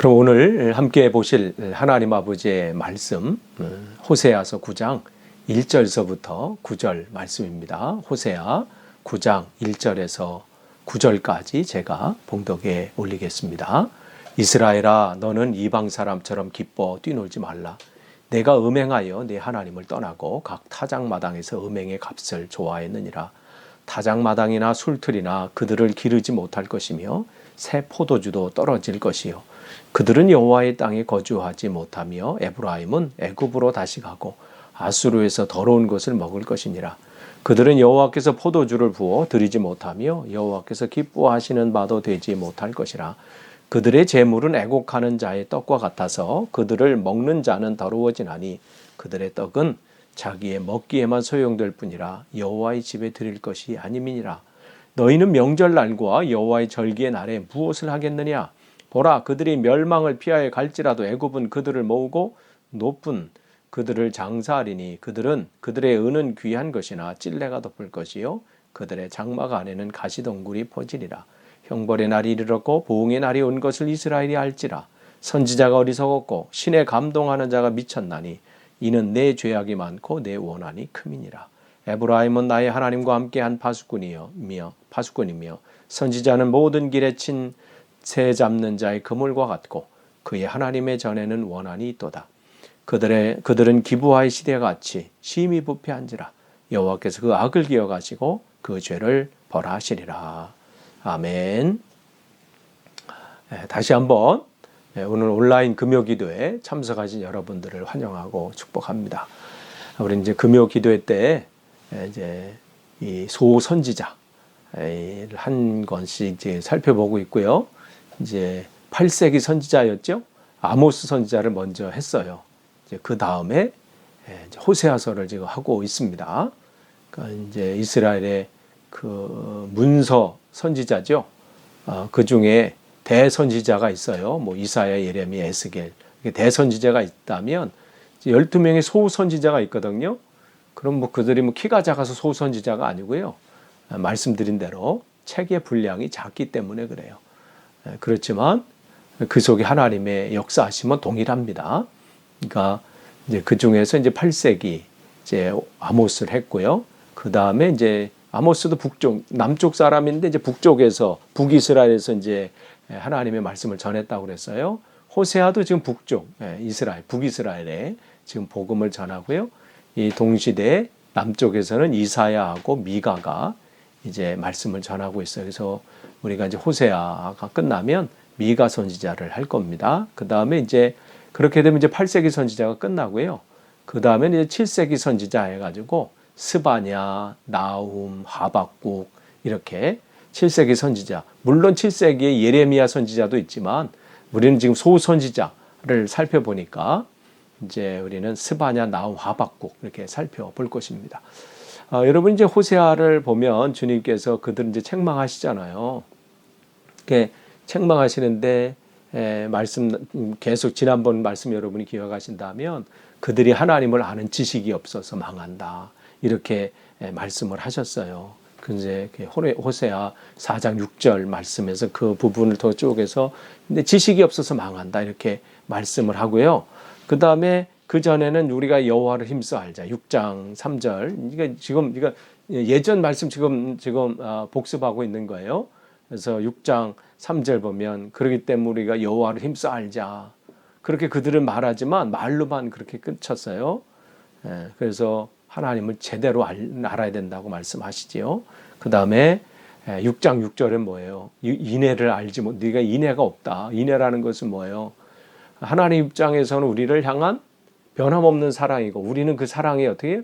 그럼 오늘 함께 보실 하나님 아버지의 말씀 호세아서 9장 1절서부터 9절 말씀입니다. 호세아 9장 1절에서 9절까지 제가 봉독에 올리겠습니다. 이스라엘아, 너는 이방 사람처럼 기뻐 뛰놀지 말라. 내가 음행하여 네 하나님을 떠나고 각 타작마당에서 음행의 값을 좋아했느니라. 타작마당이나 술틀이나 그들을 기르지 못할 것이며 새 포도주도 떨어질 것이요 그들은 여호와의 땅에 거주하지 못하며 에브라임은 애굽으로 다시 가고 아수르에서 더러운 것을 먹을 것이니라. 그들은 여호와께서 포도주를 부어 드리지 못하며 여호와께서 기뻐하시는 바도 되지 못할 것이라. 그들의 재물은 애곡하는 자의 떡과 같아서 그들을 먹는 자는 더러워지나니 그들의 떡은 자기의 먹기에만 소용될 뿐이라 여호와의 집에 드릴 것이 아님이니라. 너희는 명절날과 여호와의 절기의 날에 무엇을 하겠느냐? 보라, 그들이 멸망을 피하여 갈지라도 애굽은 그들을 모으고 높은 그들을 장사하리니 그들은 그들의 은은 귀한 것이나 찔레가 덮을 것이요 그들의 장막 안에는 가시덩굴이 퍼지리라. 형벌의 날이 이르렀고 보응의 날이 온 것을 이스라엘이 알지라. 선지자가 어리석었고 신에 감동하는 자가 미쳤나니 이는 내 죄악이 많고 내 원한이 큼이니라. 에브라임은 나의 하나님과 함께한 파수꾼이며 선지자는 모든 길에 친 새 잡는 자의 그물과 같고 그의 하나님의 전에는 원한이 있도다. 그들은 기브아의 시대같이 심히 부패한지라. 여호와께서 그 악을 기억하시고 그 죄를 벌하시리라. 아멘. 다시 한번 오늘 온라인 금요기도에 참석하신 여러분들을 환영하고 축복합니다. 우리 이제 금요기도회 때 이제 이 소선지자를 한 권씩 이제 살펴보고 있고요. 이제 8세기 선지자였죠. 아모스 선지자를 먼저 했어요. 이제 그 다음에 호세아서를 지금 하고 있습니다. 그러니까 이제 이스라엘의 그 문서 선지자죠. 그 중에 대선지자가 있어요. 뭐 이사야, 예레미야, 에스겔. 대선지자가 있다면 12명의 소선지자가 있거든요. 그럼 뭐 그들이 뭐 키가 작아서 소선지자가 아니고요. 말씀드린 대로 책의 분량이 작기 때문에 그래요. 그렇지만 그 속에 하나님의 역사하심은 동일합니다. 그러니까 이제 그 중에서 이제 8세기 이제 아모스를 했고요. 그 다음에 이제 아모스도 북쪽, 남쪽 사람인데 이제 북쪽에서 북이스라엘에서 이제 하나님의 말씀을 전했다고 그랬어요. 호세아도 지금 북쪽, 이스라엘, 북이스라엘에 지금 복음을 전하고요. 이 동시대 남쪽에서는 이사야하고 미가가 이제 말씀을 전하고 있어요. 그래서 우리가 이제 호세아가 끝나면 미가 선지자를 할 겁니다. 그 다음에 이제 그렇게 되면 이제 8세기 선지자가 끝나고요. 그 다음에 이제 7세기 선지자 해가지고 스바냐, 나훔, 하박국 이렇게 7세기 선지자. 물론 7세기에 예레미야 선지자도 있지만 우리는 지금 소선지자를 살펴보니까 이제 우리는 스바냐, 나훔, 하박국 이렇게 살펴볼 것입니다. 여러분 이제 호세아를 보면 주님께서 그들 이제 책망하시잖아요. 이렇게 책망하시는데 말씀 계속 지난번 말씀 여러분이 기억하신다면 그들이 하나님을 아는 지식이 없어서 망한다 이렇게 말씀을 하셨어요. 근데 호세아 4장 6절 말씀에서 그 부분을 더 쭉해서 근데 지식이 없어서 망한다 이렇게 말씀을 하고요. 그 다음에 그 전에는 우리가 여호와를 힘써 알자 6장 3절 이게 지금 예전 말씀 지금 복습하고 있는 거예요. 그래서 6장 3절 보면 그렇기 때문에 우리가 여호와를 힘써 알자 그렇게 그들은 말하지만 말로만 그렇게 끝쳤어요. 그래서 하나님을 제대로 알아야 된다고 말씀하시지요. 그 다음에 6장 6절은 뭐예요? 인애를 알지 못. 네가 인애가 없다. 인애라는 것은 뭐예요? 하나님 입장에서는 우리를 향한 변함없는 사랑이고 우리는 그 사랑에 어떻게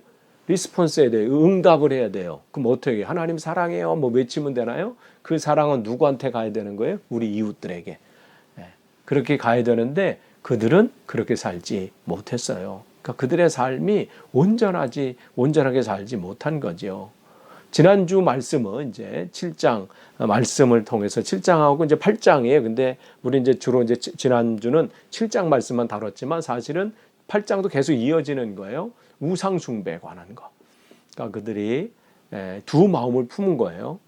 리스폰스 해야 돼요. 응답을 해야 돼요. 그럼 어떻게 해요? 하나님 사랑해요. 뭐 외치면 되나요? 그 사랑은 누구한테 가야 되는 거예요? 우리 이웃들에게. 그렇게 가야 되는데 그들은 그렇게 살지 못했어요. 그러니까 그들의 삶이 온전하게 살지 못한 거죠. 지난주 말씀은 이제 7장 말씀을 통해서 7장하고 이제 8장이에요. 근데 우리 이제 주로 이제 지난주는 7장 말씀만 다뤘지만 사실은 8장도 계속 이어지는 거예요. 우상 숭배에 관한 거. 그러니까 그들이 두 마음을 품은 거예요.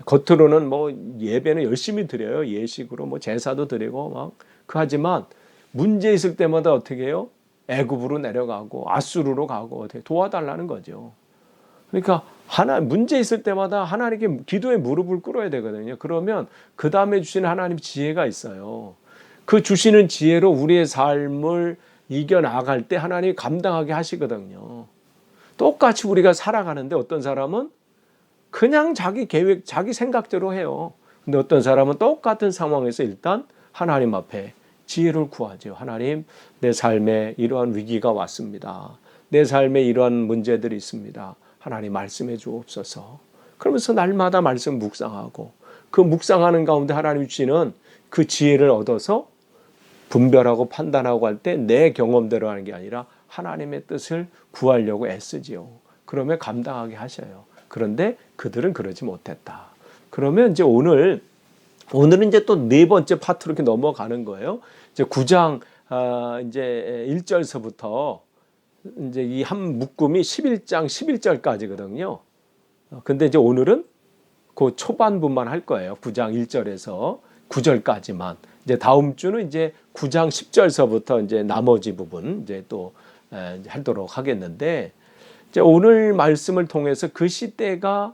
겉으로는 뭐 예배는 열심히 드려요. 예식으로 뭐 제사도 드리고 막 하지만 문제 있을 때마다 어떻게 해요? 애굽으로 내려가고 아수르로 가고 어떻게 도와달라는 거죠. 그러니까 문제 있을 때마다 하나님께 기도에 무릎을 꿇어야 되거든요. 그러면 그 다음에 주시는 하나님 지혜가 있어요. 그 주시는 지혜로 우리의 삶을 이겨나갈 때 하나님이 감당하게 하시거든요. 똑같이 우리가 살아가는데 어떤 사람은 그냥 자기 계획, 자기 생각대로 해요. 근데 어떤 사람은 똑같은 상황에서 일단 하나님 앞에 지혜를 구하죠. 하나님, 내 삶에 이러한 위기가 왔습니다. 내 삶에 이러한 문제들이 있습니다. 하나님 말씀해 주옵소서. 그러면서 날마다 말씀 묵상하고 그 묵상하는 가운데 하나님 주시는 그 지혜를 얻어서 분별하고 판단하고 할 때 내 경험대로 하는 게 아니라 하나님의 뜻을 구하려고 애쓰지요. 그러면 감당하게 하셔요. 그런데 그들은 그러지 못했다. 그러면 이제 오늘은 이제 또 네 번째 파트로 이렇게 넘어가는 거예요. 이제 9장 이제 1절서부터 이제 이 한 묶음이 11장 11절까지거든요. 근데 이제 오늘은 그 초반부만 할 거예요. 9장 1절에서 9절까지만. 이제 다음 주는 이제 9장 10절서부터 이제 나머지 부분 이제 또 하도록 하겠는데, 이제 오늘 말씀을 통해서 그 시대가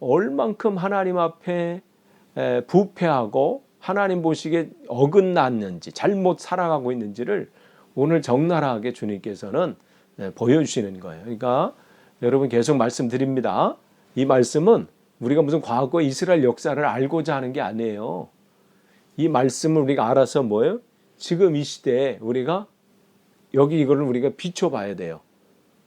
얼만큼 하나님 앞에 부패하고 하나님 보시기에 어긋났는지 잘못 살아가고 있는지를 오늘 적나라하게 주님께서는 보여주시는 거예요. 그러니까 여러분 계속 말씀드립니다. 이 말씀은 우리가 무슨 과거 이스라엘 역사를 알고자 하는 게 아니에요. 이 말씀을 우리가 알아서 뭐예요? 지금 이 시대에 우리가 여기 이거를 우리가 비춰봐야 돼요.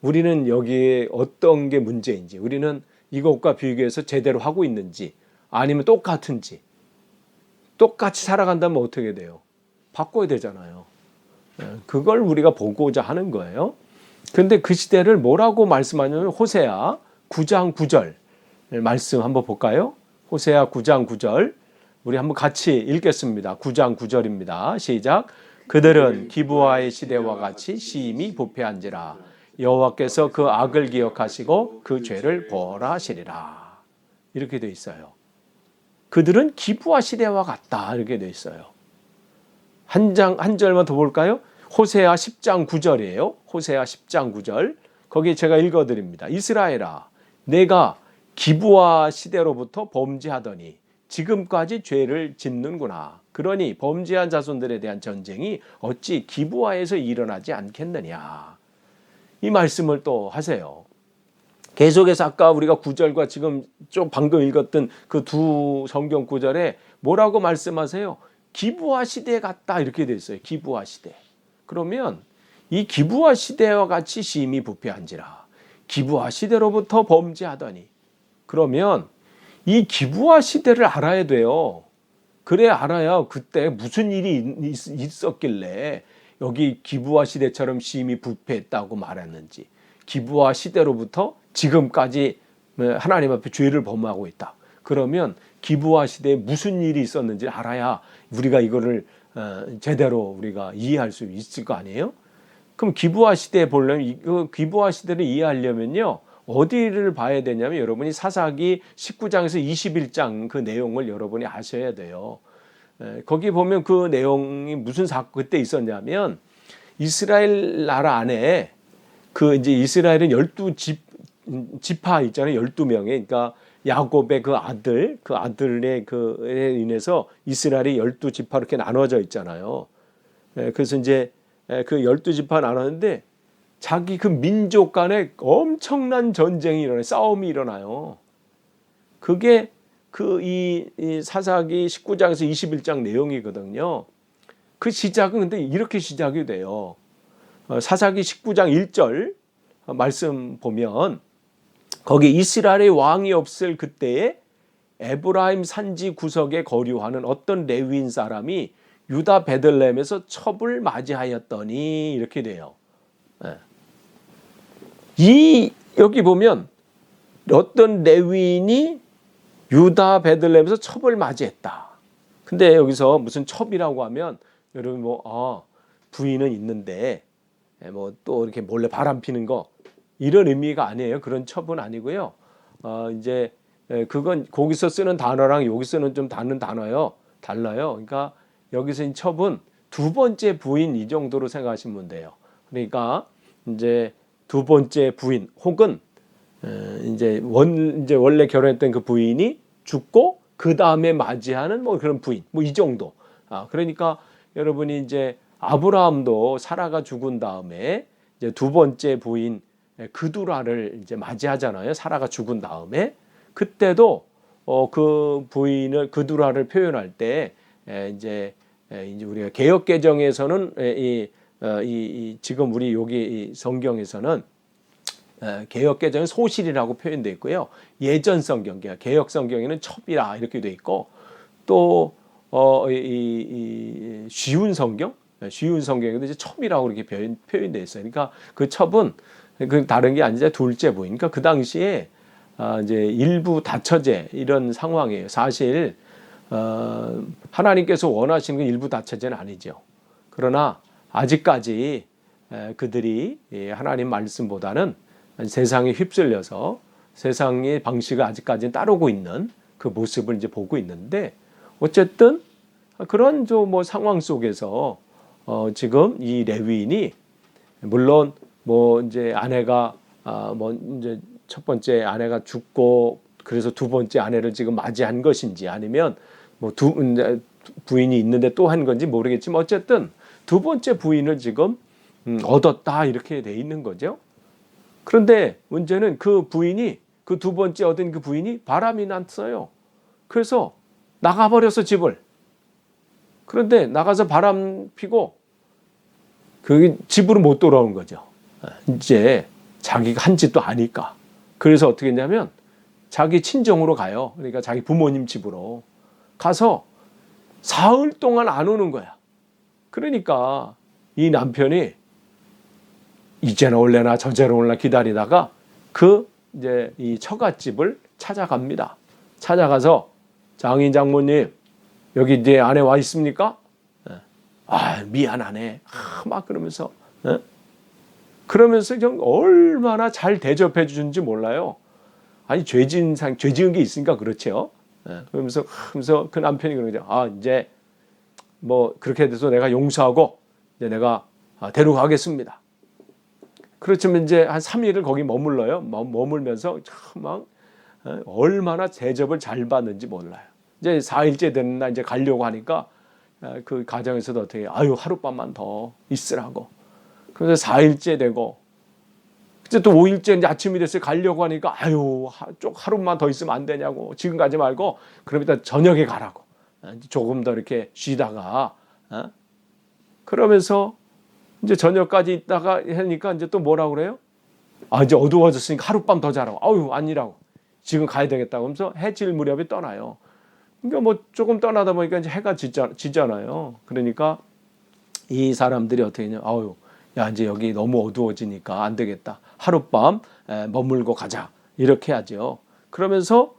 우리는 여기에 어떤 게 문제인지, 우리는 이것과 비교해서 제대로 하고 있는지, 아니면 똑같은지. 똑같이 살아간다면 어떻게 돼요? 바꿔야 되잖아요. 그걸 우리가 보고자 하는 거예요. 그런데 그 시대를 뭐라고 말씀하냐면 호세아 9장 9절 말씀 한번 볼까요? 호세아 9장 9절 우리 한번 같이 읽겠습니다. 9장 9절입니다. 시작. 그들은 기브아의 시대와 같이 심히 부패한지라 여호와께서 그 악을 기억하시고 그 죄를 벌하시리라. 이렇게 돼 있어요. 그들은 기브아 시대와 같다. 이렇게 돼 있어요. 한 절만 더 볼까요? 호세아 10장 9절이에요. 호세아 10장 9절. 거기 제가 읽어드립니다. 이스라엘아, 내가 기브아 시대로부터 범죄하더니 지금까지 죄를 짓는구나. 그러니 범죄한 자손들에 대한 전쟁이 어찌 기브아에서 일어나지 않겠느냐. 이 말씀을 또 하세요. 계속해서 아까 우리가 9절과 지금 좀 방금 읽었던 그 두 성경 구절에 뭐라고 말씀하세요? 기브아 시대 같다 이렇게 돼 있어요. 기브아 시대. 그러면 이 기브아 시대와 같이 심히 부패한지라. 기브아 시대로부터 범죄하더니. 그러면 이 기브아 시대를 알아야 돼요. 그래 알아야 그때 무슨 일이 있었길래 여기 기브아 시대처럼 심히 부패했다고 말했는지, 기브아 시대로부터 지금까지 하나님 앞에 죄를 범하고 있다. 그러면 기브아 시대에 무슨 일이 있었는지 알아야 우리가 이거를 제대로 우리가 이해할 수 있을 거 아니에요? 그럼 기브아 시대에 보려면 기브아 시대를 이해하려면요. 어디를 봐야 되냐면 여러분이 사사기 19장에서 21장 그 내용을 여러분이 아셔야 돼요. 거기 보면 그 내용이 무슨 그때 있었냐면 이스라엘 나라 안에 그 이제 이스라엘은 12지파 있잖아요. 12명의 그러니까 야곱의 그 아들의 그에 인해서 이스라엘이 12지파 이렇게 나눠져 있잖아요. 그래서 이제 그 12지파 나눴는데 자기 그 민족 간에 엄청난 전쟁이 일어나요. 싸움이 일어나요. 그게 이 사사기 19장에서 21장 내용이거든요. 그 시작은 근데 이렇게 시작이 돼요. 사사기 19장 1절 말씀 보면 거기 이스라엘의 왕이 없을 그때에 에브라임 산지 구석에 거류하는 어떤 레위인 사람이 유다 베들레헴에서 첩을 맞이하였더니 이렇게 돼요. 여기 보면 어떤 레위인이 유다 베들레헴에서 첩을 맞이했다. 근데 여기서 무슨 첩이라고 하면 여러분 부인은 있는데 또 이렇게 몰래 바람 피는 거 이런 의미가 아니에요. 그런 첩은 아니고요. 이제 그건 거기서 쓰는 단어랑 여기 쓰는 좀 다른 단어요. 달라요. 그러니까 여기서 이 첩은 두 번째 부인 이 정도로 생각하시면 돼요. 그러니까 이제 두 번째 부인 혹은 이제 원래 결혼했던 그 부인이 죽고 그 다음에 맞이하는 뭐 그런 부인 뭐 이 정도. 그러니까 여러분이 이제 아브라함도 사라가 죽은 다음에 이제 두 번째 부인 그두라를 이제 맞이하잖아요. 사라가 죽은 다음에 그때도 그 부인을 그두라를 표현할 때 이제 우리가 개역 개정에서는 지금 우리 여기 이 성경에서는 개역 개정은 소실이라고 표현되어 있고요. 예전 성경, 개역 성경에는 첩이라 이렇게 되어 있고 또 쉬운 성경에도 이제 첩이라고 이렇게 표현되어 있어요. 그러니까 그 첩은 그 다른 게 아니라 둘째 부인. 그러니까 그 당시에 이제 일부 다처제 이런 상황이에요. 사실 하나님께서 원하시는 건 일부 다처제는 아니죠. 그러나 아직까지 그들이 하나님 말씀보다는 세상에 휩쓸려서 세상의 방식을 아직까지는 따르고 있는 그 모습을 이제 보고 있는데 어쨌든 그런 뭐 상황 속에서 지금 이 레위인이 물론 뭐 이제 아내가 뭐 이제 첫 번째 아내가 죽고 그래서 두 번째 아내를 지금 맞이한 것인지 아니면 뭐 부인이 있는데 또 한 건지 모르겠지만 어쨌든 두 번째 부인을 지금 얻었다 이렇게 돼 있는 거죠. 그런데 문제는 그 부인이 그 두 번째 얻은 그 부인이 바람이 났어요. 그래서 나가버려서 집을. 그런데 나가서 바람 피고 그 집으로 못 돌아온 거죠. 이제 자기가 한 짓도 아니까. 그래서 어떻게 했냐면 자기 친정으로 가요. 그러니까 자기 부모님 집으로 가서 사흘 동안 안 오는 거야. 그러니까 이 남편이 이제는 올래나 저제는 올래나 기다리다가 그 이제 이 처갓집을 찾아갑니다. 찾아가서 장인 장모님 여기 이제 아내 와 있습니까? 미안하네. 막 그러면서 그러면서 얼마나 잘 대접해 주는지 몰라요. 아니 죄 지은 게 있으니까 그렇죠. 그러면서 그 남편이 그러죠. 이제 뭐 그렇게 돼서 내가 용서하고 이제 내가 데려가겠습니다. 그렇지만 이제 한 3일을 거기 머물러요. 머물면서 막 얼마나 대접을 잘 받는지 몰라요. 이제 4일째 되는 날 이제 가려고 하니까 그 가정에서도 어떻게 하룻밤만 더 있으라고. 그래서 4일째 되고 이제 또 5일째 이제 아침이 됐어요. 가려고 하니까 하루만 더 있으면 안 되냐고. 지금 가지 말고 그럼 일단 저녁에 가라고. 조금 더 이렇게 쉬다가 그러면서 이제 저녁까지 있다가 하니까 이제 또 뭐라고 그래요? 이제 어두워졌으니까 하룻밤 더 자라고. 아니라고. 지금 가야 되겠다고 하면서 해질 무렵에 떠나요. 그러니까 뭐 조금 떠나다 보니까 이제 해가 지잖아요. 그러니까 이 사람들이 어떻게 했냐. 야, 이제 여기 너무 어두워지니까 안 되겠다. 하룻밤 머물고 가자. 이렇게 하죠. 그러면서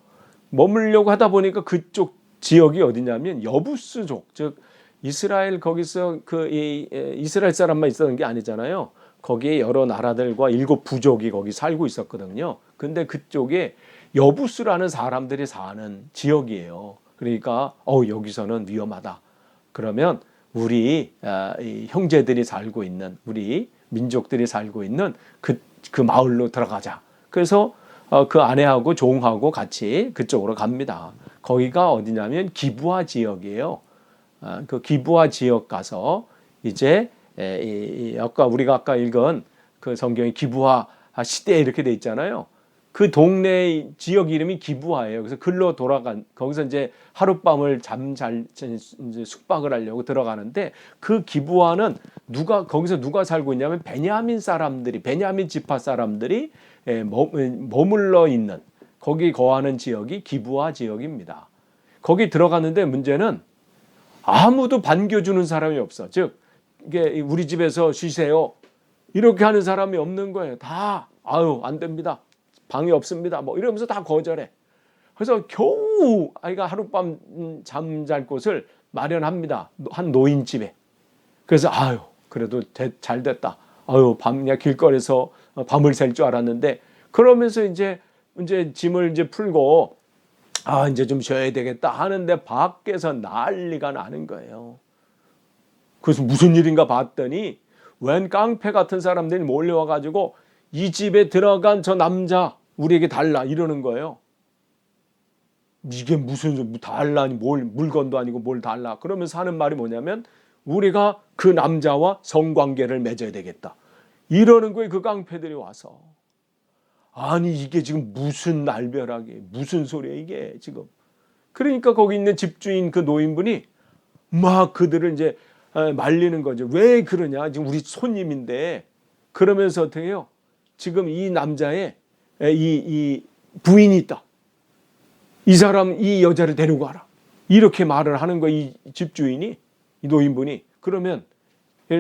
머물려고 하다 보니까 그쪽 지역이 어디냐면 여부스족, 즉 이스라엘 거기서 이스라엘 사람만 있었던 게 아니잖아요. 거기에 여러 나라들과 7 부족이 거기 살고 있었거든요. 근데 그쪽에 여부스라는 사람들이 사는 지역이에요. 그러니까 여기서는 위험하다. 그러면 우리 이 형제들이 살고 있는 우리 민족들이 살고 있는 그 마을로 들어가자. 그래서 그 아내하고 종하고 같이 그쪽으로 갑니다. 거기가 어디냐면 기브아 지역이에요. 그 기브아 지역 가서 이제 우리가 아까 읽은 그 성경의 기브아 시대 이렇게 돼 있잖아요. 그 동네 지역 이름이 기브아예요. 그래서 글로 거기서 이제 하룻밤을 이제 숙박을 하려고 들어가는데 그 기브아는 거기서 누가 살고 있냐면 베냐민 지파 사람들이 머물러 있는 거기 거하는 지역이 기브아 지역입니다. 거기 들어갔는데 문제는 아무도 반겨주는 사람이 없어. 즉 이게 우리 집에서 쉬세요. 이렇게 하는 사람이 없는 거예요. 다 안 됩니다. 방이 없습니다. 뭐 이러면서 다 거절해. 그래서 겨우 아이가 하룻밤 잠잘 곳을 마련합니다. 한 노인집에. 그래서 그래도 잘 됐다. 그냥 길거리에서 밤을 샐 줄 알았는데 그러면서 이제 짐을 이제 풀고 아, 이제 좀 쉬어야 되겠다 하는데 밖에서 난리가 나는 거예요. 그래서 무슨 일인가 봤더니 웬 깡패 같은 사람들이 몰려와가지고 이 집에 들어간 저 남자 우리에게 달라 이러는 거예요. 이게 무슨 달라니, 뭘 물건도 아니고 뭘 달라. 그러면서 하는 말이 뭐냐면 우리가 그 남자와 성관계를 맺어야 되겠다 이러는 거예요. 그 깡패들이 와서. 아니 이게 지금 무슨 날벼락이에요. 무슨 소리예요 이게 지금. 그러니까 거기 있는 집주인 그 노인분이 막 그들을 이제 말리는 거죠. 왜 그러냐, 지금 우리 손님인데. 그러면서 어떻게 해요, 지금 이 남자의 이 부인이 있다, 이 사람 이 여자를 데리고 가라 이렇게 말을 하는 거예요. 이 집주인이, 이 노인분이. 그러면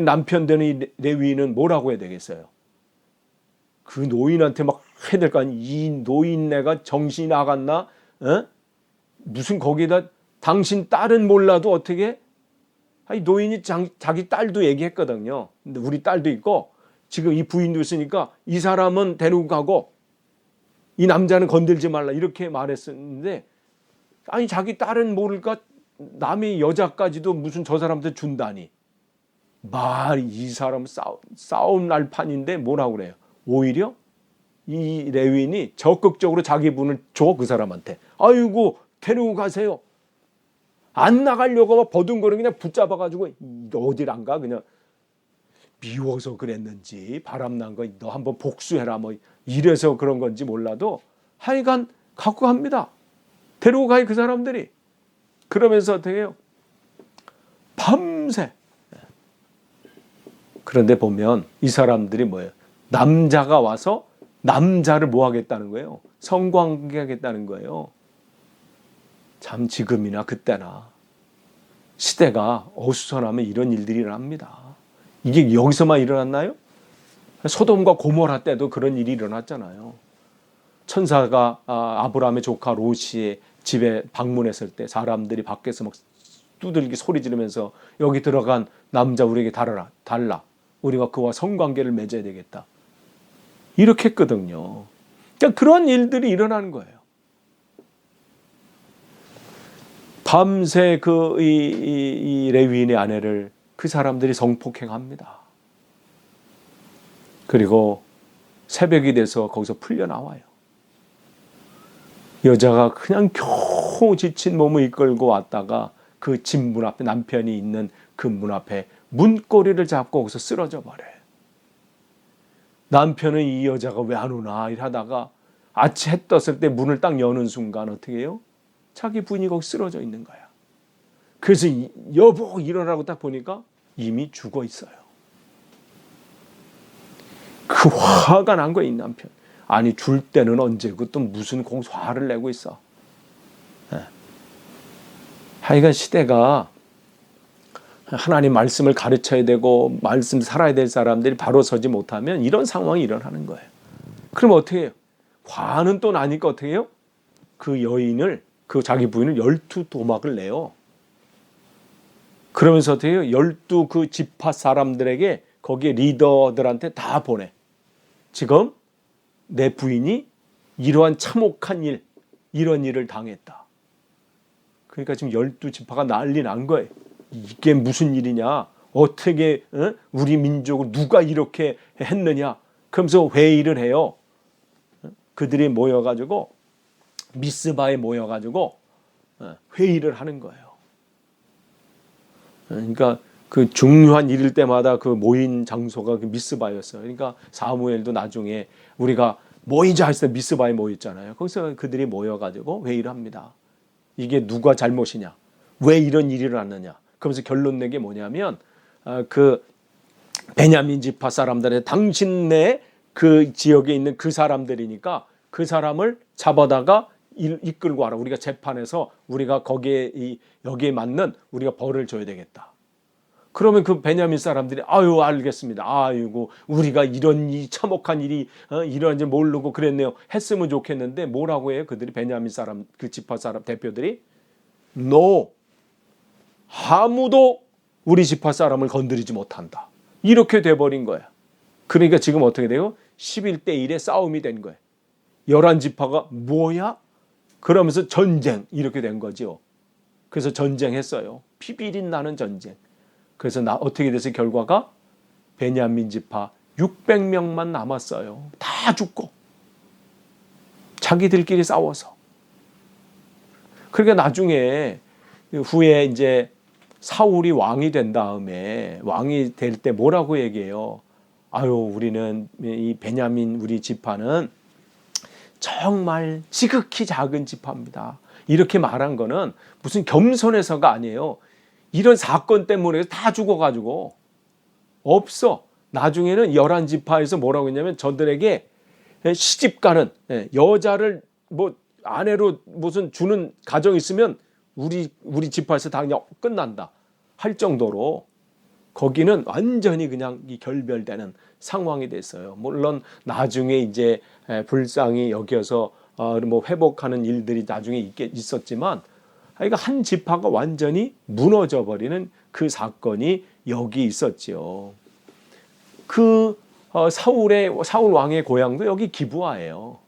남편 되는 이 레위인은 뭐라고 해야 되겠어요? 그 노인한테 막 해야 될 거 아니. 이 노인네가 정신이 나갔나? 어? 무슨 거기다 당신 딸은 몰라도 어떻게? 아니 노인이 자기 딸도 얘기했거든요. 근데 우리 딸도 있고 지금 이 부인도 있으니까 이 사람은 데리고 가고 이 남자는 건들지 말라 이렇게 말했었는데, 아니 자기 딸은 모를까 남의 여자까지도 무슨 저 사람한테 준다니. 이 사람 싸움 날 판인데 뭐라고 그래요? 오히려 이 레위인이 적극적으로 자기 분을 줘, 그 사람한테. 아이고 데리고 가세요. 안 나가려고 막 버둥거리고 그냥 붙잡아가지고 어딜 안 가, 그냥 미워서 그랬는지 바람난 거 너 한번 복수해라 뭐 이래서 그런 건지 몰라도 하여간 갖고 갑니다. 데리고 가요 그 사람들이. 그러면서 어떻게 해요? 밤새. 그런데 보면 이 사람들이 뭐예요? 남자가 와서 남자를 뭐 하겠다는 거예요? 성관계 하겠다는 거예요. 참 지금이나 그때나 시대가 어수선하면 이런 일들이 일어납니다. 이게 여기서만 일어났나요? 소돔과 고모라 때도 그런 일이 일어났잖아요. 천사가 아브라함의 조카 롯의 집에 방문했을 때 사람들이 밖에서 막 두들기 소리 지르면서 여기 들어간 남자 우리에게 달라. 우리가 그와 성관계를 맺어야 되겠다. 이렇게 했거든요. 그러니까 그런 일들이 일어나는 거예요. 밤새 이 레위인의 아내를 그 사람들이 성폭행합니다. 그리고 새벽이 돼서 거기서 풀려나와요. 여자가 그냥 겨우 지친 몸을 이끌고 왔다가 그 집 문 앞에, 남편이 있는 그 문 앞에 문고리를 잡고 거기서 쓰러져 버려요. 남편은 이 여자가 왜 안 오나 이러다가 아침 해 떴을 때 문을 딱 여는 순간 어떻게 해요? 자기 부인이 거기 쓰러져 있는 거야. 그래서 여보 일어나고 딱 보니까 이미 죽어 있어요. 그 화가 난 거야 이 남편. 아니 줄 때는 언제고 또 무슨 화를 내고 있어. 하여간 시대가 하나님 말씀을 가르쳐야 되고 말씀 살아야 될 사람들이 바로 서지 못하면 이런 상황이 일어나는 거예요. 그럼 어떻게 해요? 화는 또 나니까 어떻게 해요? 그 여인을, 그 자기 부인을 12도막을 내요. 그러면서 어떻게 해요? 12 그 지파 사람들에게, 거기에 리더들한테 다 보내. 지금 내 부인이 이러한 참혹한 일, 이런 일을 당했다. 그러니까 지금 12지파가 난리 난 거예요. 이게 무슨 일이냐? 어떻게 우리 민족을 누가 이렇게 했느냐? 그러면서 회의를 해요. 그들이 모여가지고 미스바에 모여가지고 회의를 하는 거예요. 그러니까 그 중요한 일일 때마다 그 모인 장소가 그 미스바였어요. 그러니까 사무엘도 나중에 우리가 모이자 했을 때 미스바에 모였잖아요. 거기서 그들이 모여가지고 회의를 합니다. 이게 누가 잘못이냐? 왜 이런 일이 일어났느냐? 그러면서 결론 내게 뭐냐면 그 베냐민 지파 사람들의 당신네 그 지역에 있는 그 사람들이니까 그 사람을 잡아다가 이끌고 와라. 우리가 재판해서 우리가 여기에 맞는 우리가 벌을 줘야 되겠다. 그러면 그 베냐민 사람들이 아유 알겠습니다. 아이고 우리가 이런 이 참혹한 일이 이런지 모르고 그랬네요. 했으면 좋겠는데 뭐라고 해요? 그들이 베냐민 사람 그 지파 사람 대표들이 No, 아무도 우리 지파 사람을 건드리지 못한다. 이렇게 돼버린 거야. 그러니까 지금 어떻게 돼요? 11대 1의 싸움이 된 거예요. 11지파가 뭐야? 그러면서 전쟁 이렇게 된 거죠. 그래서 전쟁했어요. 피비린 나는 전쟁. 그래서 어떻게 돼서 결과가 베냐민 지파 600명만 남았어요. 다 죽고 자기들끼리 싸워서. 그러니까 나중에 후에 이제 사울이 왕이 된 다음에 왕이 될 때 뭐라고 얘기해요? 아유, 우리는 이 베냐민 우리 지파는 정말 지극히 작은 지파입니다. 이렇게 말한 거는 무슨 겸손해서가 아니에요. 이런 사건 때문에 다 죽어가지고 없어. 나중에는 11지파에서 뭐라고 했냐면 저들에게 시집가는 여자를 뭐 아내로 무슨 주는 가정 있으면 우리 지파에서 다 그냥 끝난다 할 정도로 거기는 완전히 그냥 결별되는 상황이 됐어요. 물론 나중에 이제 불쌍히 여겨서 뭐 회복하는 일들이 나중에 있었지만, 그러니까 한 지파가 완전히 무너져 버리는 그 사건이 여기 있었지요. 그 사울 왕의 고향도 여기 기브아예요.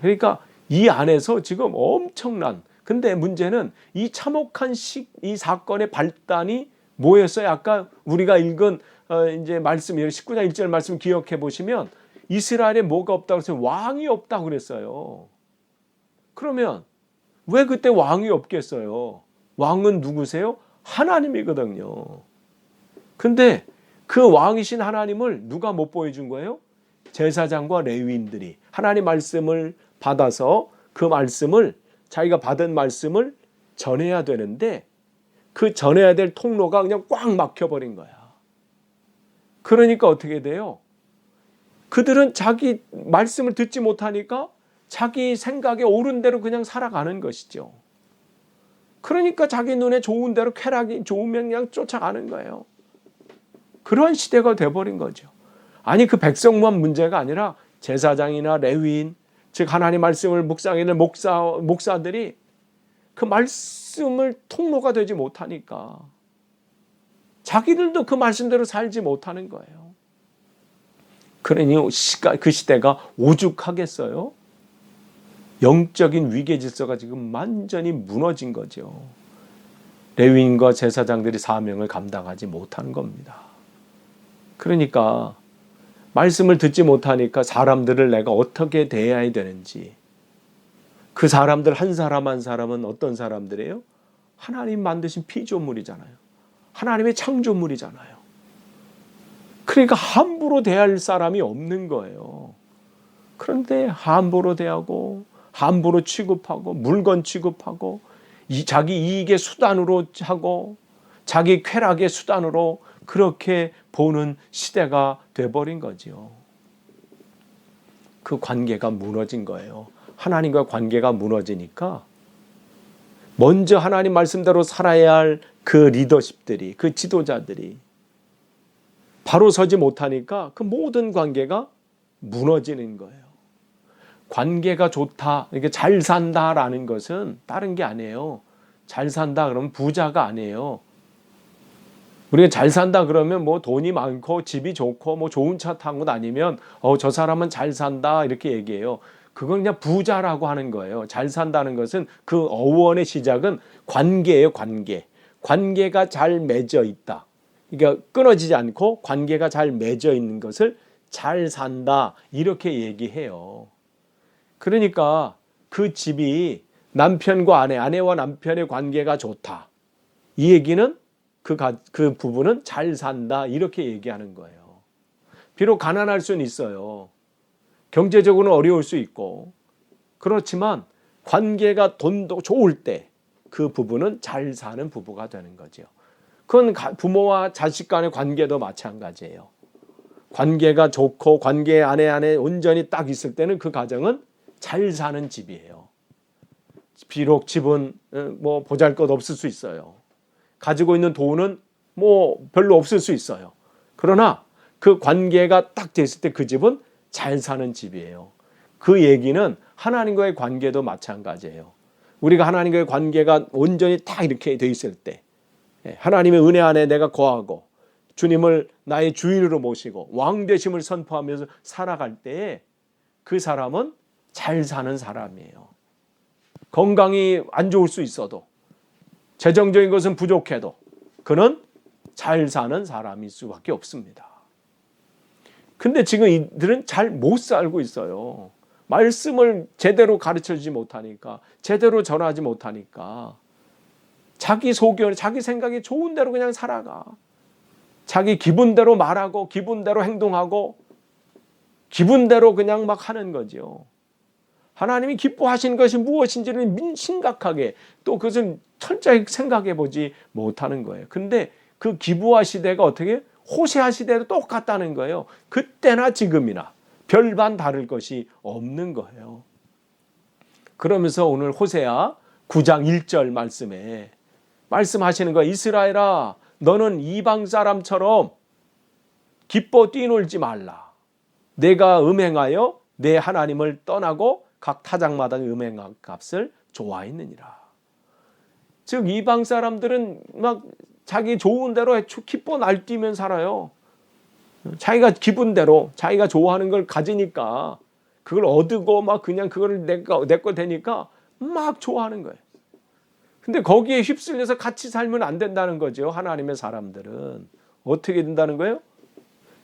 그러니까 이 안에서 지금 엄청난, 근데 문제는 이 참혹한 이 사건의 발단이 뭐였어요? 아까 우리가 읽은 이제 말씀, 19장 1절 말씀 기억해 보시면 이스라엘에 뭐가 없다고 해서 왕이 없다고 그랬어요. 그러면 왜 그때 왕이 없겠어요? 왕은 누구세요? 하나님이거든요. 근데 그 왕이신 하나님을 누가 못 보여준 거예요? 제사장과 레위인들이 하나님 말씀을 받아서 그 말씀을, 자기가 받은 말씀을 전해야 되는데 그 전해야 될 통로가 그냥 꽉 막혀버린 거야. 그러니까 어떻게 돼요? 그들은 자기 말씀을 듣지 못하니까 자기 생각에 옳은 대로 그냥 살아가는 것이죠. 그러니까 자기 눈에 좋은 대로 쾌락이 좋으면 그냥 쫓아가는 거예요. 그런 시대가 돼버린 거죠. 아니, 그 백성만 문제가 아니라 제사장이나 레위인, 즉 하나님 말씀을 묵상하는 목사들이 그 말씀을 통로가 되지 못하니까 자기들도 그 말씀대로 살지 못하는 거예요. 그러니 그 시대가 오죽하겠어요? 영적인 위계 질서가 지금 완전히 무너진 거죠. 레위인과 제사장들이 사명을 감당하지 못하는 겁니다. 그러니까 말씀을 듣지 못하니까 사람들을 내가 어떻게 대해야 되는지, 그 사람들 한 사람 한 사람은 어떤 사람들이에요? 하나님 만드신 피조물이잖아요. 하나님의 창조물이잖아요. 그러니까 함부로 대할 사람이 없는 거예요. 그런데 함부로 대하고 함부로 취급하고 물건 취급하고 자기 이익의 수단으로 하고 자기 쾌락의 수단으로 그렇게 보는 시대가 돼버린 거지요. 그 관계가 무너진 거예요. 하나님과 관계가 무너지니까 먼저 하나님 말씀대로 살아야 할 그 리더십들이, 그 지도자들이 바로 서지 못하니까 그 모든 관계가 무너지는 거예요. 관계가 좋다, 이렇게 잘 산다라는 것은 다른 게 아니에요. 잘 산다 그러면 부자가 아니에요. 우리가 잘 산다 그러면 뭐 돈이 많고 집이 좋고 뭐 좋은 차 타고 다니면 저 사람은 잘 산다 이렇게 얘기해요. 그건 그냥 부자라고 하는 거예요. 잘 산다는 것은 그 어원의 시작은 관계예요. 관계가 잘 맺어 있다. 그러니까 끊어지지 않고 관계가 잘 맺어 있는 것을 잘 산다 이렇게 얘기해요. 그러니까 그 집이 남편과 아내와 남편의 관계가 좋다. 이 얘기는 그 부부는 잘 산다 이렇게 얘기하는 거예요. 비록 가난할 수는 있어요. 경제적으로는 어려울 수 있고, 그렇지만 관계가 돈도 좋을 때 그 부부는 잘 사는 부부가 되는 거죠. 그건 부모와 자식 간의 관계도 마찬가지예요. 관계가 좋고 관계 안에 온전히 딱 있을 때는 그 가정은 잘 사는 집이에요. 비록 집은 뭐 보잘것 없을 수 있어요. 가지고 있는 돈은 뭐 별로 없을 수 있어요. 그러나 그 관계가 딱 됐을 때 그 집은 잘 사는 집이에요. 그 얘기는 하나님과의 관계도 마찬가지예요. 우리가 하나님과의 관계가 온전히 딱 이렇게 돼 있을 때, 하나님의 은혜 안에 내가 거하고 주님을 나의 주인으로 모시고 왕 되심을 선포하면서 살아갈 때에 그 사람은 잘 사는 사람이에요. 건강이 안 좋을 수 있어도, 재정적인 것은 부족해도 그는 잘 사는 사람일 수밖에 없습니다. 근데 지금 이들은 잘 못 살고 있어요. 말씀을 제대로 가르쳐주지 못하니까, 제대로 전하지 못하니까 자기 소견, 자기 생각이 좋은 대로 그냥 살아가. 자기 기분대로 말하고 기분대로 행동하고 기분대로 그냥 막 하는 거죠. 하나님이 기뻐하시는 것이 무엇인지는 심각하게, 또 그것을 철저히 생각해 보지 못하는 거예요. 근데 그 기브와 시대가 어떻게 호세아 시대도 똑같다는 거예요. 그때나 지금이나 별반 다를 것이 없는 거예요. 그러면서 오늘 호세아 9장 1절 말씀에 말씀하시는 거예요. 이스라엘아, 너는 이방 사람처럼 기뻐 뛰놀지 말라. 내가 음행하여 내 하나님을 떠나고 각 타작마다 음행한 값을 좋아했느니라. 즉 이방 사람들은 막 자기 좋은 대로 기뻐 날뛰면 살아요. 자기가 기분대로 자기가 좋아하는 걸 가지니까, 그걸 얻고 막 그냥 그걸 내 거 되니까 막 좋아하는 거예요. 근데 거기에 휩쓸려서 같이 살면 안 된다는 거죠. 하나님의 사람들은 어떻게 된다는 거예요?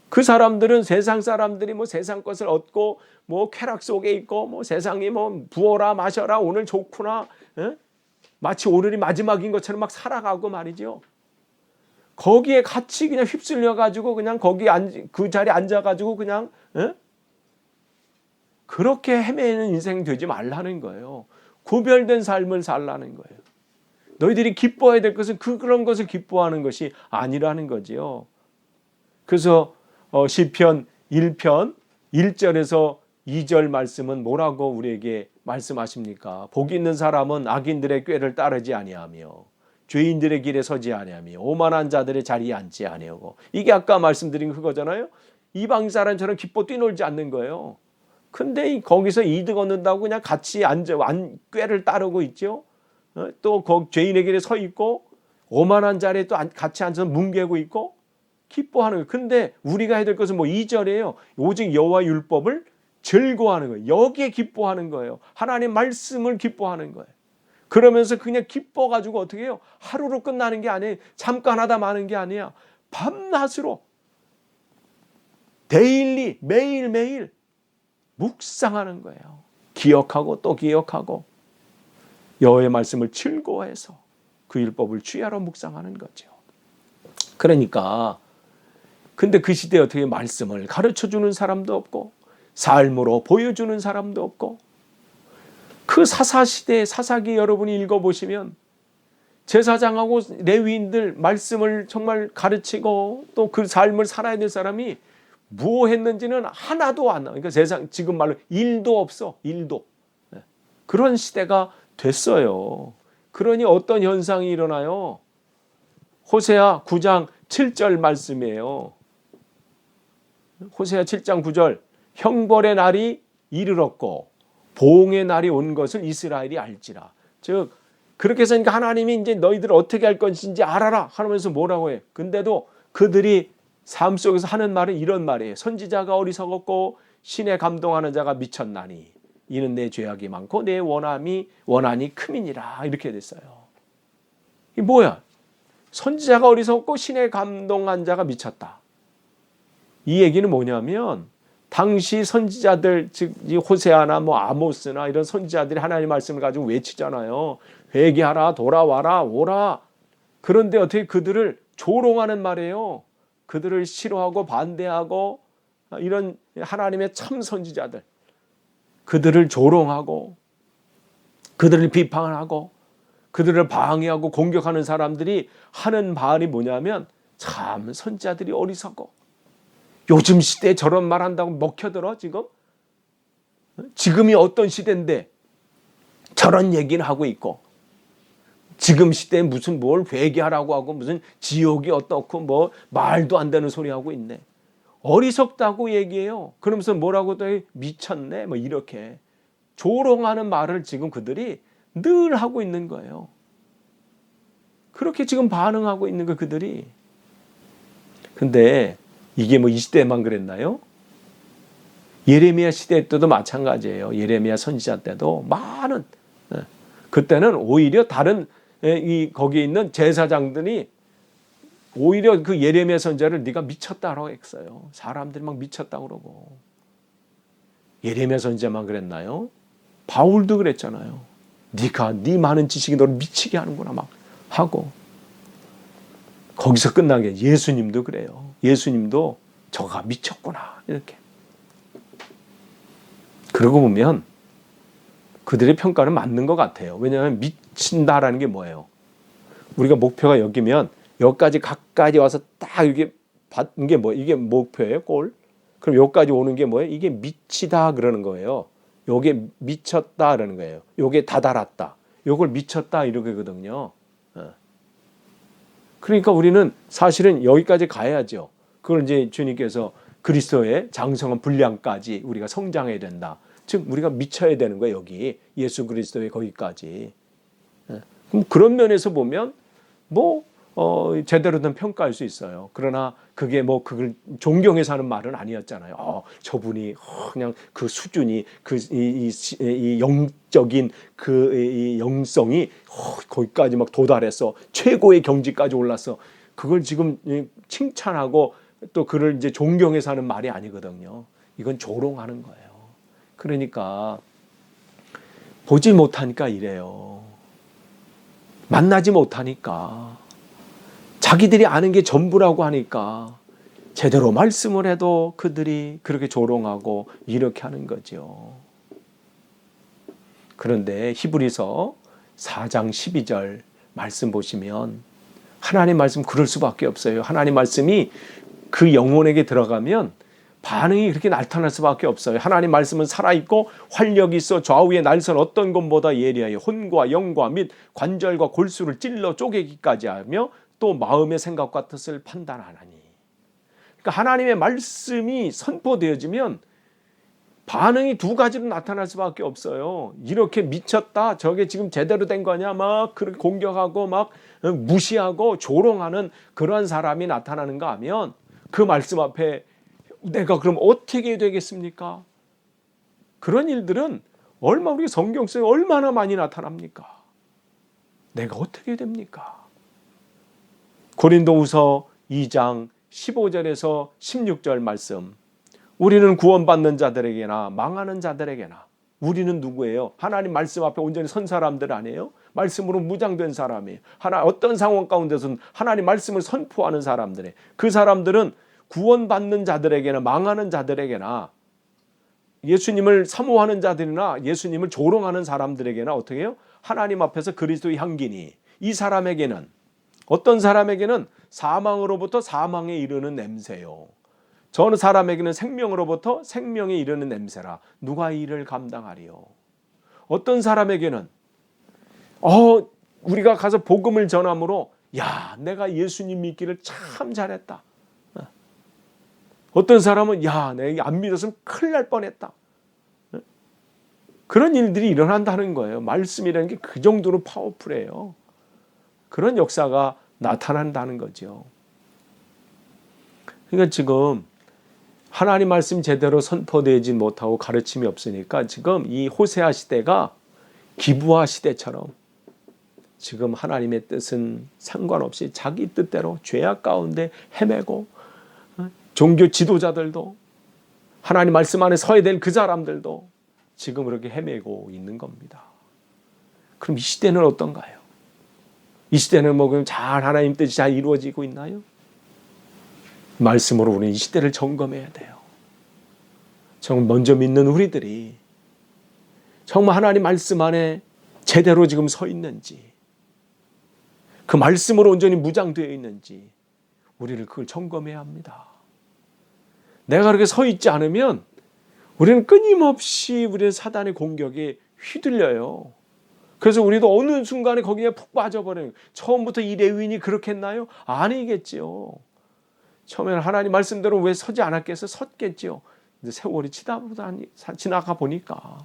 그 사람들은 세상 사람들이 뭐 세상 것을 얻고 뭐 쾌락 속에 있고 뭐 세상이 뭐 부어라 마셔라 오늘 좋구나, 에? 마치 오늘이 마지막인 것처럼 막 살아가고 말이죠. 거기에 같이 그냥 휩쓸려 가지고 그냥 거기 그 자리에 앉아 가지고 그냥, 에? 그렇게 헤매는 인생 되지 말라는 거예요. 구별된 삶을 살라는 거예요. 너희들이 기뻐해야 될 것은 그런 것을 기뻐하는 것이 아니라는 거지요. 그래서 시편 1편 1절에서 2절 말씀은 뭐라고 우리에게 말씀하십니까? 복 있는 사람은 악인들의 꾀를 따르지 아니하며 죄인들의 길에 서지 아니하며 오만한 자들의 자리에 앉지 아니하고, 이게 아까 말씀드린 그거잖아요. 이방 사람처럼 기뻐 뛰놀지 않는 거예요. 근데 거기서 이득 얻는다고 그냥 같이 꾀를 따르고 있죠. 또 죄인의 길에 서 있고 오만한 자리에 또 같이 앉아서 뭉개고 있고 기뻐하는 거예요. 근데 우리가 해야 될 것은 뭐 2절이에요. 오직 여호와 율법을 즐거워하는 거예요. 여기에 기뻐하는 거예요. 하나님 말씀을 기뻐하는 거예요. 그러면서 그냥 기뻐가지고 어떻게 해요? 하루로 끝나는 게 아니에요. 잠깐 하다 마는 게 아니야. 밤낮으로 데일리 매일매일 묵상하는 거예요. 기억하고 또 기억하고 여호와의 말씀을 즐거워해서 그 율법을 주야로 묵상하는 거죠. 그러니까 근데 그 시대에 어떻게 말씀을 가르쳐주는 사람도 없고 삶으로 보여주는 사람도 없고, 그 사사시대 사사기 여러분이 읽어보시면 제사장하고 레위인들 말씀을 정말 가르치고 또 그 삶을 살아야 될 사람이 뭐 했는지는 하나도 안 나와. 그러니까 세상 지금 말로 일도 없어. 일도. 그런 시대가 됐어요. 그러니 어떤 현상이 일어나요? 호세아 9장 7절 말씀이에요. 호세아 7장 9절, 형벌의 날이 이르렀고 보응의 날이 온 것을 이스라엘이 알지라. 즉 그렇게 해서 하나님이 이제 너희들 어떻게 할 것인지 알아라 하면서 뭐라고 해. 근데도 그들이 삶 속에서 하는 말은 이런 말이에요. 선지자가 어리석었고 신에 감동하는 자가 미쳤나니 이는 내 죄악이 많고 내 원한이 큼이니라. 이렇게 됐어요. 이게 뭐야? 선지자가 어리석고 신에 감동한 자가 미쳤다. 이 얘기는 뭐냐면 당시 선지자들, 즉 호세아나 뭐 아모스나 이런 선지자들이 하나님의 말씀을 가지고 외치잖아요. 회개하라, 돌아와라, 오라. 그런데 어떻게 그들을 조롱하는 말이에요. 그들을 싫어하고 반대하고 이런 하나님의 참 선지자들, 그들을 조롱하고 그들을 비판하고 그들을 방해하고 공격하는 사람들이 하는 말이 뭐냐면 참 선지자들이 어리석어. 요즘 시대에 저런 말 한다고 먹혀들어 지금? 지금이 어떤 시대인데 저런 얘기를 하고 있고, 지금 시대에 무슨 뭘 회개하라고 하고 무슨 지옥이 어떻고 뭐 말도 안 되는 소리 하고 있네. 어리석다고 얘기해요. 그러면서 뭐라고 또 미쳤네 뭐 이렇게 조롱하는 말을 지금 그들이 늘 하고 있는 거예요. 그렇게 지금 반응하고 있는 거 그들이. 근데 이게 뭐 이 시대만 그랬나요? 예레미야 시대 때도 마찬가지예요. 예레미야 선지자 때도 많은 그때는 오히려 다른 거기에 있는 제사장들이 오히려 그 예레미야 선지자를 네가 미쳤다라고 했어요. 사람들이 막 미쳤다 그러고. 예레미야 선지자만 그랬나요? 바울도 그랬잖아요. 네가 네 많은 지식이 너를 미치게 하는구나 막 하고. 거기서 끝난 게 예수님도 그래요. 예수님도 저가 미쳤구나 이렇게. 그러고 보면 그들의 평가는 맞는 것 같아요. 왜냐하면 미친다라는 게 뭐예요? 우리가 목표가 여기면 여기까지 가까이 와서 딱 이게 받는 게 뭐 이게 목표예요, 골. 그럼 여기까지 오는 게 뭐예요? 이게 미치다 그러는 거예요. 요게 미쳤다 그러는 거예요. 요게 다다랐다. 요걸 미쳤다 이러거든요. 그러니까 우리는 사실은 여기까지 가야죠. 그걸 이제 주님께서 그리스도의 장성한 분량까지 우리가 성장해야 된다. 즉 우리가 미쳐야 되는 거예요. 여기 예수 그리스도의 거기까지. 그럼 그런 면에서 보면 뭐 제대로 된 평가할 수 있어요. 그러나 그게 뭐 그걸 존경해서 하는 말은 아니었잖아요. 저분이 그냥 그 수준이 이 영적인 이 영성이 거기까지 막 도달해서 최고의 경지까지 올라서 그걸 지금 칭찬하고 또 그를 이제 존경해서 하는 말이 아니거든요. 이건 조롱하는 거예요. 그러니까 보지 못하니까 이래요. 만나지 못하니까. 자기들이 아는 게 전부라고 하니까 제대로 말씀을 해도 그들이 그렇게 조롱하고 이렇게 하는 거죠. 그런데 히브리서 4장 12절 말씀 보시면 하나님 말씀 그럴 수밖에 없어요. 하나님 말씀이 그 영혼에게 들어가면 반응이 그렇게 나타날 수밖에 없어요. 하나님 말씀은 살아있고 활력이 있어 좌우의 날선 어떤 것보다 예리하여 혼과 영과 및 관절과 골수를 찔러 쪼개기까지 하며 또 마음의 생각과 뜻을 판단하나니. 그러니까 하나님의 말씀이 선포되어지면 반응이 두 가지로 나타날 수밖에 없어요. 이렇게 미쳤다, 저게 지금 제대로 된 거냐, 막 그렇게 공격하고 막 무시하고 조롱하는 그러한 사람이 나타나는가 하면 그 말씀 앞에 내가 그럼 어떻게 되겠습니까? 그런 일들은 우리 성경 속에 얼마나 많이 나타납니까? 내가 어떻게 됩니까? 고린도후서 2장 15절에서 16절 말씀. 우리는 구원받는 자들에게나 망하는 자들에게나 우리는 누구예요? 하나님 말씀 앞에 온전히 선 사람들 아니에요? 말씀으로 무장된 사람이에요. 어떤 상황 가운데서는 하나님 말씀을 선포하는 사람들이에요. 그 사람들은 구원받는 자들에게나 망하는 자들에게나 예수님을 사모하는 자들이나 예수님을 조롱하는 사람들에게나 어떻게 해요? 하나님 앞에서 그리스도의 향기니 이 사람에게는 어떤 사람에게는 사망으로부터 사망에 이르는 냄새요. 저는 사람에게는 생명으로부터 생명에 이르는 냄새라. 누가 이를 감당하리요? 어떤 사람에게는 우리가 가서 복음을 전함으로 야, 내가 예수님 믿기를 참 잘했다. 어떤 사람은 야, 내가 안 믿었으면 큰일 날 뻔했다. 그런 일들이 일어난다는 거예요. 말씀이라는 게 그 정도로 파워풀해요. 그런 역사가 나타난다는 거죠. 그러니까 지금 하나님 말씀 제대로 선포되지 못하고 가르침이 없으니까 지금 이 호세아 시대가 기브아 시대처럼 지금 하나님의 뜻은 상관없이 자기 뜻대로 죄악 가운데 헤매고 종교 지도자들도 하나님 말씀 안에 서야 될 그 사람들도 지금 그렇게 헤매고 있는 겁니다. 그럼 이 시대는 어떤가요? 이 시대는 뭐 잘 하나님 뜻이 잘 이루어지고 있나요? 말씀으로 우리는 이 시대를 점검해야 돼요. 정말 먼저 믿는 우리들이 정말 하나님 말씀 안에 제대로 지금 서 있는지, 그 말씀으로 온전히 무장되어 있는지 우리를 그걸 점검해야 합니다. 내가 그렇게 서 있지 않으면 우리는 끊임없이 우리는 사단의 공격에 휘둘려요. 그래서 우리도 어느 순간에 거기에 푹 빠져버려요. 처음부터 이 레위인이 그렇게 했나요? 아니겠죠. 처음에는 하나님 말씀대로 왜 서지 않았겠어? 섰겠죠. 근데 세월이 지나가 보니까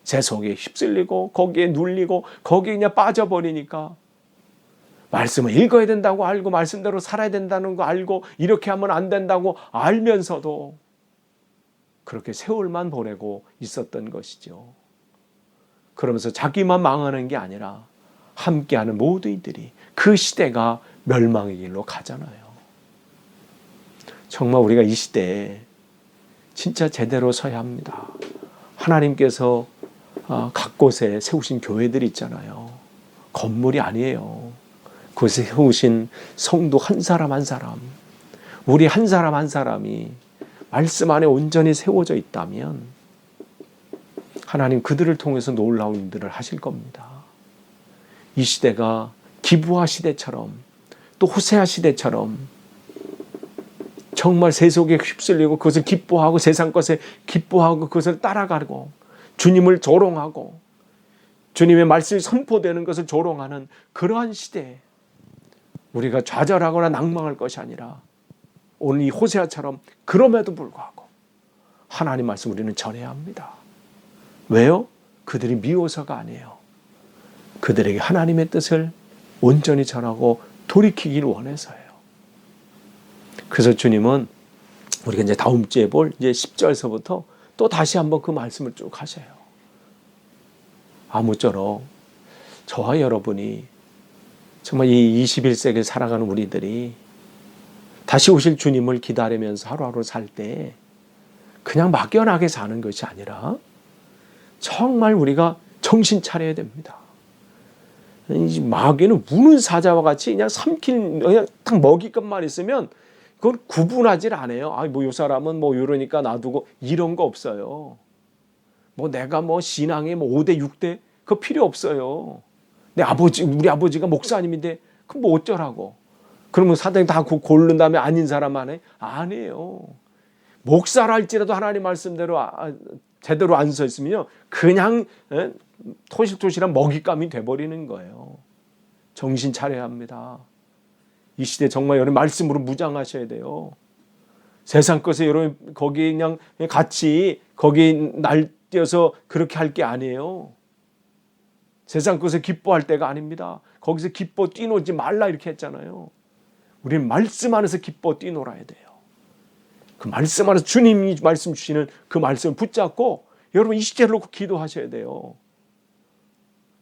제 속에 휩쓸리고 거기에 눌리고 거기에 그냥 빠져버리니까 말씀을 읽어야 된다고 알고 말씀대로 살아야 된다는 거 알고 이렇게 하면 안 된다고 알면서도 그렇게 세월만 보내고 있었던 것이죠. 그러면서 자기만 망하는 게 아니라 함께하는 모든 이들이 그 시대가 멸망의 길로 가잖아요. 정말 우리가 이 시대에 진짜 제대로 서야 합니다. 하나님께서 각 곳에 세우신 교회들이 있잖아요. 건물이 아니에요. 그곳에 세우신 성도 한 사람 한 사람, 우리 한 사람 한 사람이 말씀 안에 온전히 세워져 있다면 하나님 그들을 통해서 놀라운 일들을 하실 겁니다. 이 시대가 기브아 시대처럼 또 호세아 시대처럼 정말 세속에 휩쓸리고 그것을 기뻐하고 세상 것에 기뻐하고 그것을 따라가고 주님을 조롱하고 주님의 말씀이 선포되는 것을 조롱하는 그러한 시대에 우리가 좌절하거나 낭망할 것이 아니라 오늘 이 호세아처럼 그럼에도 불구하고 하나님 말씀 우리는 전해야 합니다. 왜요? 그들이 미워서가 아니에요. 그들에게 하나님의 뜻을 온전히 전하고 돌이키길 원해서예요. 그래서 주님은 우리가 이제 다음 주에 볼 이제 10절서부터 또 다시 한번 그 말씀을 쭉 하셔요. 아무쪼록 저와 여러분이 정말 이 21세기를 살아가는 우리들이 다시 오실 주님을 기다리면서 하루하루 살 때 그냥 막연하게 사는 것이 아니라 정말 우리가 정신 차려야 됩니다. 마귀는 무는 사자와 같이 그냥 그냥 딱 먹일 것만 있으면 그건 구분하질 않아요. 뭐 이 사람은 뭐 이러니까 놔두고 이런 거 없어요. 뭐 내가 뭐 신앙이 뭐 5대 6대 그거 필요 없어요. 우리 아버지가 목사님인데 그럼 뭐 어쩌라고. 그러면 사단이 다 고른 다음에 아닌 사람만 해? 아니에요. 목사라 할지라도 하나님 말씀대로 제대로 안 서 있으면요. 그냥 토실토실한 먹잇감이 돼버리는 거예요. 정신 차려야 합니다. 이 시대 정말 여러분 말씀으로 무장하셔야 돼요. 세상 것에 여러분 거기 그냥 같이 거기 날뛰어서 그렇게 할 게 아니에요. 세상 것에 기뻐할 때가 아닙니다. 거기서 기뻐 뛰놀지 말라 이렇게 했잖아요. 우리는 말씀 안에서 기뻐 뛰놀아야 돼요. 그 말씀 안에서 주님이 말씀 주시는 그 말씀을 붙잡고 여러분 이 시대를 놓고 기도하셔야 돼요.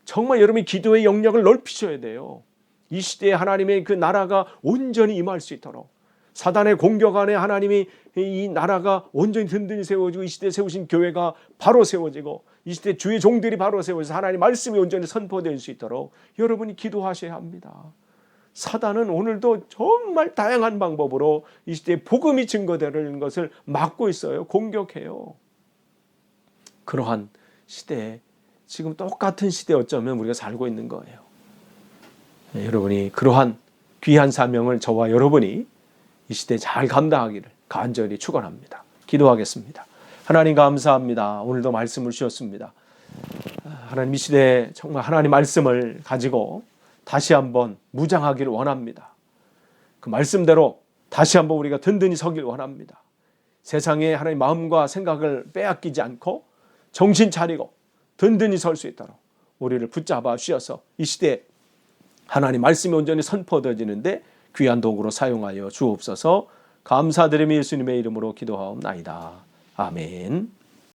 정말 여러분이 기도의 영역을 넓히셔야 돼요. 이 시대에 하나님의 그 나라가 온전히 임할 수 있도록 사단의 공격 안에 하나님이 이 나라가 온전히 든든히 세워지고 이 시대에 세우신 교회가 바로 세워지고 이 시대 주의 종들이 바로 세워져서 하나님 말씀이 온전히 선포될 수 있도록 여러분이 기도하셔야 합니다. 사단은 오늘도 정말 다양한 방법으로 이 시대에 복음이 증거되는 것을 막고 있어요. 공격해요. 그러한 시대에 지금 똑같은 시대에 어쩌면 우리가 살고 있는 거예요. 여러분이 그러한 귀한 사명을 저와 여러분이 이 시대에 잘 감당하기를 간절히 축원합니다. 기도하겠습니다. 하나님 감사합니다. 오늘도 말씀을 주셨습니다. 하나님 이 시대에 정말 하나님 말씀을 가지고 다시 한번 무장하기를 원합니다. 그 말씀대로 다시 한번 우리가 든든히 서길 원합니다. 세상에 하나님 마음과 생각을 빼앗기지 않고 정신 차리고 든든히 설 수 있도록 우리를 붙잡아 주셔서 이 시대에 하나님 말씀이 온전히 선포되어지는데 귀한 도구로 사용하여 주옵소서. 감사드리며 예수님의 이름으로 기도하옵나이다. 아멘.